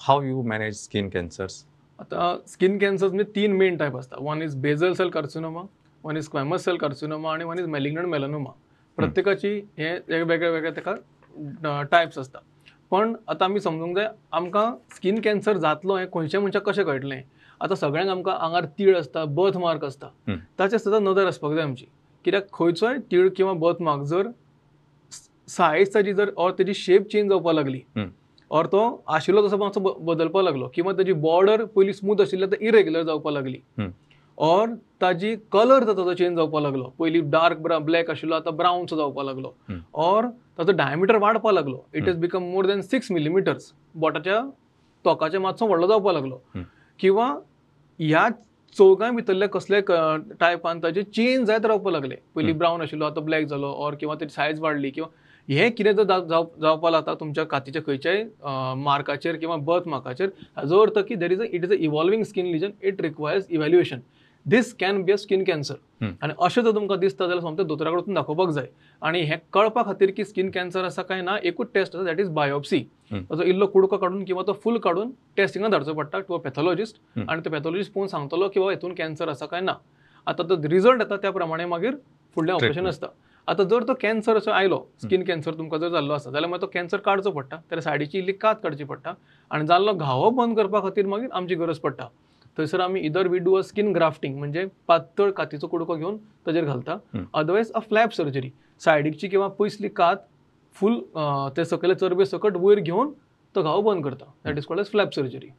how you manage skin cancers? आता skin cancers म्हणजे 3 main type असतात. One is basal cell carcinoma, one is squamous cell carcinoma आणि one is malignant melanoma. प्रत्येकाची हे वेगवेगळे वेगळे ताका टायप्स असतात. पण आता आमी समजूंक जाय आमकां स्किन कॅन्सर जातलो हें खंयच्या मनशाक कशें कळटलें. आतां सगळ्यांक आमकां आंगार तीळ आसता, बर्थ मार्क आसता, ताचेर सुद्दां नदर आसपाक जाय आमची. कित्याक खंयचोय तीळ किंवा बर्थ मार्क जर सायज ताची जर ऑर तेजी शेप चेंज जावपाक लागली और तो आशिल्लो तसो मातसो बदलपाक लागलो किंवा ताजी बॉर्डर पयलीं स्मूथ आशिल्ली आतां इरेग्युलर जावपाक लागली और ताजी कलर ताचो चेंज जावपाक लागलो. पयलीं डार्क ब्लॅक आशिल्लो आतां ब्रावनसो जावपाक लागलो और ताचो डायमिटर वाडपाक लागलो. It is become more than 6 मिलीमिटर्स. बोटाच्या तोकाचे मातसो व्हडलो जावपाक लागलो. किंवा ह्या चौगांय भितरले कसले टायपान ताजे चेंज जायत रावपाक लागले. पयलीं ब्रावन आशिल्लो आतां ब्लॅक जालो और किंवा तेजी सायज वाडली किंवा हे कितें जर जावपाक लागता तुमच्या कातीच्या खंयच्याय मार्काचेर किंवा बर्थ मार्काचेर, हाजो अर्थ की it is a evolving skin lesion. It requires evaluation. This can be a skin cancer. आनी अशें जर तुमकां दिसता जाल्यार सोमतें दोतोरा कडेन दाखोवपाक जाय. आनी हें कळपा खातीर की स्किन कॅन्सर आसा काय ना एकूच टेस्ट आसा, दॅट इज बायोप्सी. ताचो इल्लो कुडको काडून किंवा तो फूल काडून टेस्टिंगाक धाडचो पडटा टू अ पॅथॉलॉजिस्ट. आनी तो पॅथॉलॉजिस्ट पळोवन सांगतलो की बाबा हितून कॅन्सर आसा काय ना. आतां तो रिजल्ट येता त्या प्रमाणे मागीर फुडलें ऑपरेशन आसता. आतां जर तो कॅन्सर असो आयलो, स्किन कॅन्सर तुमकां जर जाल्लो आसा जाल्यार मागीर तो कॅन्सर काडचो पडटा. त्या सायडीची इल्ली कात काडची पडटा आनी जाल्लो घावो बंद करपा खातीर मागीर आमची गरज पडटा. थंयसर आमी either we do a skin grafting म्हणजे पातळ कातीचो कुडको घेवन ताजेर घालता. Otherwise a flap surgery. सायडीची किंवा पयसली कात फूल ते सकयले चरबे सकट वयर घेवन तो घावो बंद करता. That is called as flap surgery.